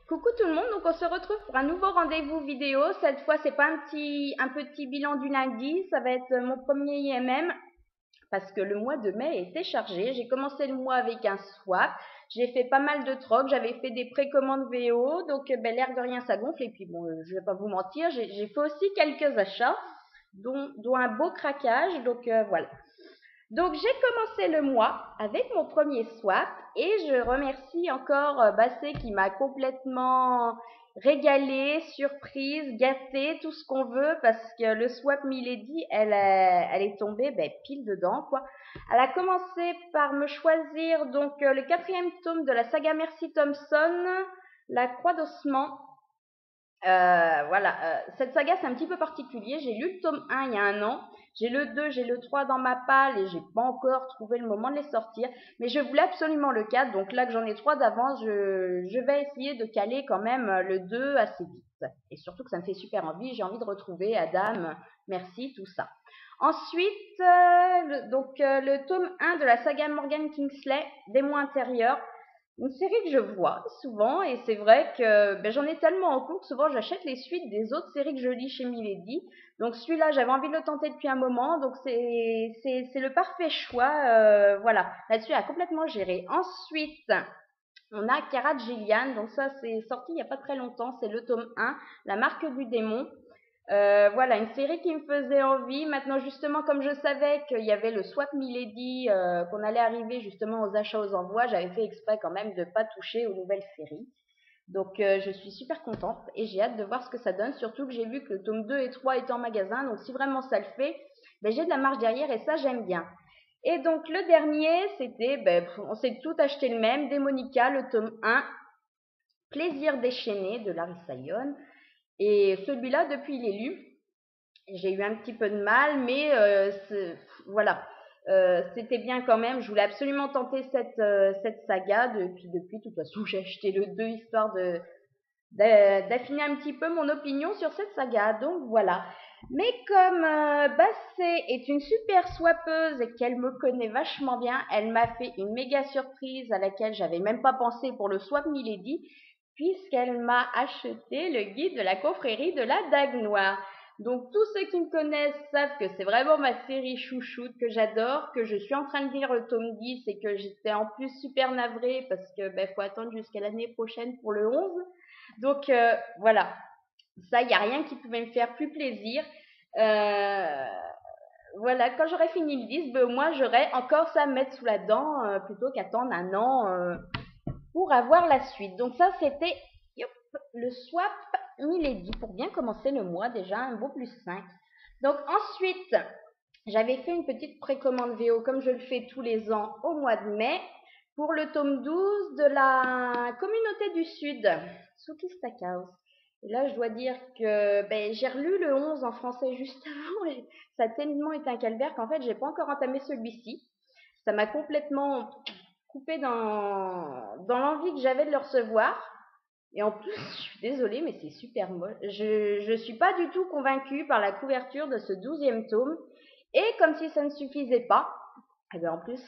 Coucou tout le monde, donc on se retrouve pour un nouveau rendez-vous vidéo. Cette fois, c'est pas un petit bilan du lundi, ça va être mon premier IMM parce que le mois de mai était chargé. J'ai commencé le mois avec un swap, j'ai fait pas mal de trocs, j'avais fait des précommandes VO, donc l'air de rien ça gonfle. Et puis bon, je vais pas vous mentir, j'ai fait aussi quelques achats, dont un beau craquage, donc voilà. Donc j'ai commencé le mois avec mon premier swap et je remercie encore Bassé qui m'a complètement régalé, surprise, gâté, tout ce qu'on veut parce que le swap Milady, elle est tombée pile dedans quoi. Elle a commencé par me choisir donc le quatrième tome de la saga Mercy Thompson, La Croix d'Ossement. Cette saga c'est un petit peu particulier. J'ai lu le tome 1 il y a un an. J'ai le 2, j'ai le 3 dans ma palle et j'ai pas encore trouvé le moment de les sortir. Mais je voulais absolument le 4. Donc là que j'en ai 3 d'avance, je vais essayer de caler quand même le 2 assez vite. Et surtout que ça me fait super envie. J'ai envie de retrouver Adam, merci, tout ça. Ensuite, le tome 1 de la saga Morgan Kingsley, Démons intérieurs. Une série que je vois souvent et c'est vrai que j'en ai tellement en cours que souvent j'achète les suites des autres séries que je lis chez Milady. Donc celui-là, j'avais envie de le tenter depuis un moment, donc c'est le parfait choix. Voilà, là-dessus, elle a complètement géré. Ensuite, on a Cara Gillian, donc ça c'est sorti il n'y a pas très longtemps, c'est le tome 1, La marque du démon. Voilà, une série qui me faisait envie. Maintenant, justement, comme je savais qu'il y avait le swap Milady, qu'on allait arriver justement aux achats aux envois, j'avais fait exprès quand même de pas toucher aux nouvelles séries. Donc, je suis super contente et j'ai hâte de voir ce que ça donne. Surtout que j'ai vu que le tome 2 et 3 étaient en magasin. Donc, si vraiment ça le fait, j'ai de la marge derrière et ça, j'aime bien. Et donc, le dernier, c'était, on s'est tout acheté le même, Démonica, le tome 1, Plaisir déchaîné de Larissa Yon. Et celui-là, depuis il est lu, j'ai eu un petit peu de mal, mais voilà, c'était bien quand même. Je voulais absolument tenter cette saga. Depuis, de toute façon, j'ai acheté le 2 histoire d'affiner un petit peu mon opinion sur cette saga. Donc voilà. Mais comme Bassé est une super swappeuse et qu'elle me connaît vachement bien, elle m'a fait une méga surprise à laquelle j'avais même pas pensé pour le swap Milady, puisqu'elle m'a acheté le guide de la confrérie de la Dague Noire. Donc tous ceux qui me connaissent savent que c'est vraiment ma série chouchoute, que j'adore, que je suis en train de lire le tome 10 et que j'étais en plus super navrée parce que faut attendre jusqu'à l'année prochaine pour le 11. Donc voilà, ça, il n'y a rien qui pouvait me faire plus plaisir. Voilà, quand j'aurai fini le 10, au moins j'aurai encore ça à me mettre sous la dent plutôt qu'attendre un an pour avoir la suite. Donc ça, c'était le swap Milady pour bien commencer le mois, déjà un beau plus 5. Donc ensuite, j'avais fait une petite précommande VO comme je le fais tous les ans au mois de mai pour le tome 12 de la communauté du Sud, Suki Stackhouse. Et là, je dois dire que j'ai relu le 11 en français juste avant et ça a tellement été un calvaire qu'en fait, j'ai pas encore entamé celui-ci. Ça m'a complètement coupé dans l'envie que j'avais de le recevoir. Et en plus, je suis désolée, mais c'est super moche. Je suis pas du tout convaincue par la couverture de ce 12e tome. Et comme si ça ne suffisait pas, en plus,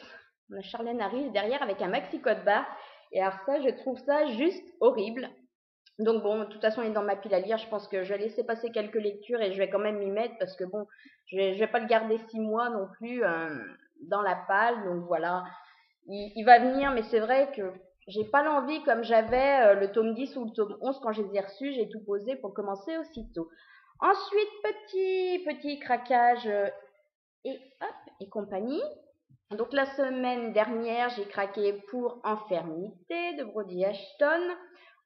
on a Charlène arrive derrière avec un maxi code barre. Et alors ça, je trouve ça juste horrible. Donc bon, de toute façon, il est dans ma pile à lire. Je pense que je vais laisser passer quelques lectures et je vais quand même m'y mettre parce que bon, je vais pas le garder 6 mois non plus dans la palle. Donc voilà, il va venir, mais c'est vrai que j'ai pas l'envie comme j'avais le tome 10 ou le tome 11 quand je les ai reçus. J'ai tout posé pour commencer aussitôt. Ensuite, petit craquage et hop et compagnie. Donc la semaine dernière, j'ai craqué pour Enfermité de Brody Ashton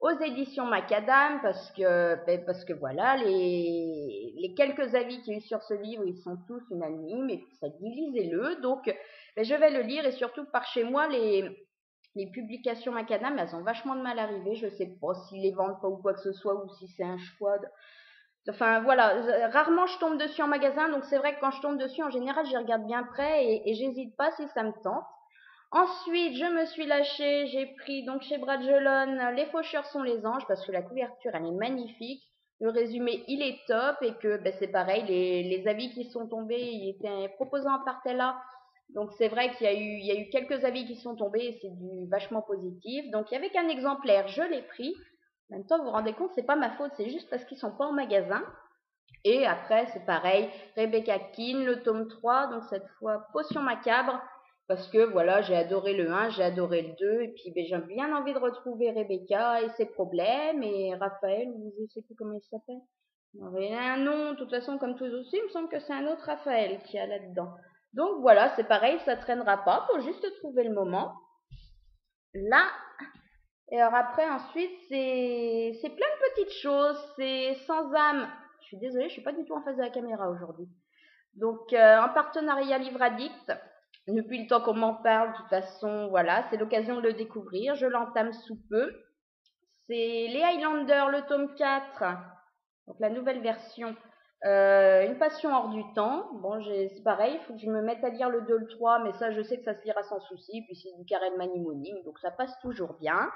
aux éditions Macadam parce que voilà, les quelques avis qu'il y a eu sur ce livre, ils sont tous unanimes et puis ça dit lisez-le. Donc je vais le lire et surtout par chez moi, les publications Macadam, elles ont vachement de mal à arriver. Je sais pas s'ils les vendent pas ou quoi que ce soit ou si c'est un choix. Enfin voilà, rarement je tombe dessus en magasin, donc c'est vrai que quand je tombe dessus, en général, j'y regarde bien près et j'hésite pas si ça me tente. Ensuite, je me suis lâchée, j'ai pris donc chez Bragelonne Les Faucheurs sont les anges parce que la couverture elle est magnifique. Le résumé il est top et que c'est pareil, les avis qui sont tombés, ils étaient proposés en partella. Donc c'est vrai qu'il y a eu quelques avis qui sont tombés et c'est du vachement positif. Donc il y avait qu'un exemplaire, je l'ai pris. En même temps, vous vous rendez compte, c'est pas ma faute, c'est juste parce qu'ils sont pas en magasin. Et après, c'est pareil, Rebecca Keane, le tome 3, donc cette fois Potion macabre, parce que voilà, j'ai adoré le 1, j'ai adoré le 2, et puis ben, j'ai bien envie de retrouver Rebecca et ses problèmes, et Raphaël, je sais plus comment il s'appelle. Il a un nom, de toute façon, comme tous aussi, il me semble que c'est un autre Raphaël qui a là-dedans. Donc voilà, c'est pareil, ça traînera pas, faut juste trouver le moment. Là, et alors après, ensuite, c'est plein de petites choses, c'est sans âme. Je suis désolée, je suis pas du tout en face de la caméra aujourd'hui. Donc, en partenariat Livre Addict, depuis le temps qu'on m'en parle, de toute façon, voilà, c'est l'occasion de le découvrir. Je l'entame sous peu. C'est les Highlanders, le tome 4, donc la nouvelle version. Une passion hors du temps. Bon, c'est pareil, il faut que je me mette à lire le 2, le 3, mais ça, je sais que ça se lira sans souci. Puis c'est du Karen Manny Moning, donc ça passe toujours bien.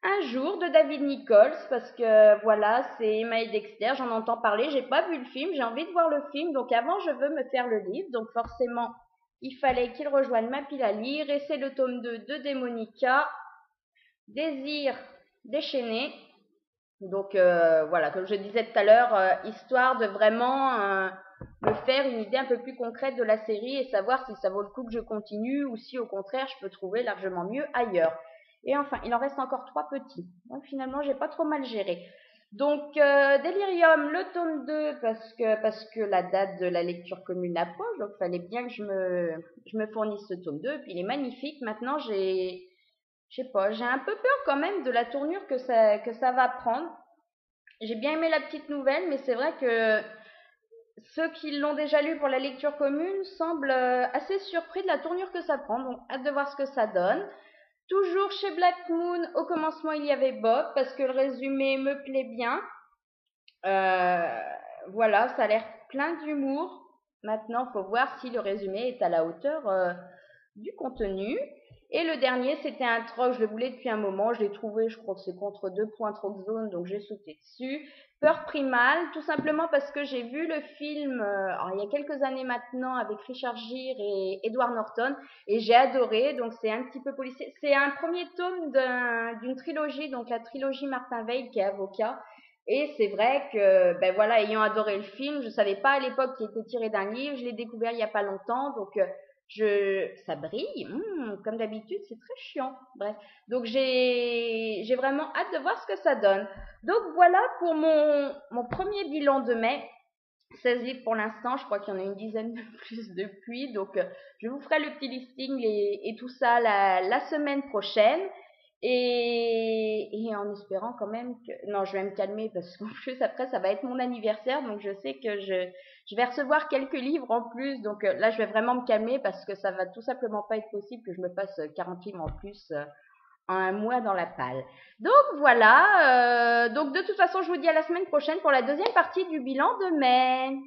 Un jour de David Nichols, parce que voilà, c'est Emma et Dexter, j'en entends parler, j'ai pas vu le film, j'ai envie de voir le film, donc avant je veux me faire le livre, donc forcément il fallait qu'il rejoigne ma pile à lire, et c'est le tome 2 de Démonica, Désir déchaîné, donc voilà, comme je disais tout à l'heure, histoire de vraiment me faire une idée un peu plus concrète de la série et savoir si ça vaut le coup que je continue ou si au contraire je peux trouver largement mieux ailleurs. Et enfin, il en reste encore 3 petits. Donc finalement, j'ai pas trop mal géré. Donc Delirium, le tome 2, parce que la date de la lecture commune approche, donc il fallait bien que je me fournisse ce tome 2. Et puis il est magnifique. Maintenant, je sais pas, j'ai un peu peur quand même de la tournure que ça va prendre. J'ai bien aimé la petite nouvelle, mais c'est vrai que ceux qui l'ont déjà lu pour la lecture commune semblent assez surpris de la tournure que ça prend. Donc hâte de voir ce que ça donne. Toujours chez Black Moon, au commencement il y avait Bob, parce que le résumé me plaît bien. Voilà, ça a l'air plein d'humour. Maintenant, il faut voir si le résumé est à la hauteur du contenu. Et le dernier, c'était un troc, je le voulais depuis un moment, je l'ai trouvé, je crois que c'est contre 2 points Troc Zone, donc j'ai sauté dessus. Peur primale, tout simplement parce que j'ai vu le film il y a quelques années maintenant avec Richard Gere et Edward Norton, et j'ai adoré, donc c'est un petit peu policier. C'est un premier tome d'une trilogie, donc la trilogie Martin Veil qui est avocat. Et c'est vrai que, ben voilà, ayant adoré le film, je savais pas à l'époque qu'il était tiré d'un livre, je l'ai découvert il y a pas longtemps, donc ça brille, comme d'habitude, c'est très chiant. Bref, donc j'ai vraiment hâte de voir ce que ça donne. Donc voilà pour mon premier bilan de mai. 16 livres pour l'instant, je crois qu'il y en a une dizaine de plus depuis, donc je vous ferai le petit listing et tout ça la semaine prochaine. Et en espérant quand même que... Non, je vais me calmer parce qu'en plus après ça va être mon anniversaire, donc je sais que je vais recevoir quelques livres en plus, donc là je vais vraiment me calmer parce que ça va tout simplement pas être possible que je me fasse 40 livres en plus en un mois dans la palle. Donc voilà, donc de toute façon je vous dis à la semaine prochaine pour la deuxième partie du bilan de mai.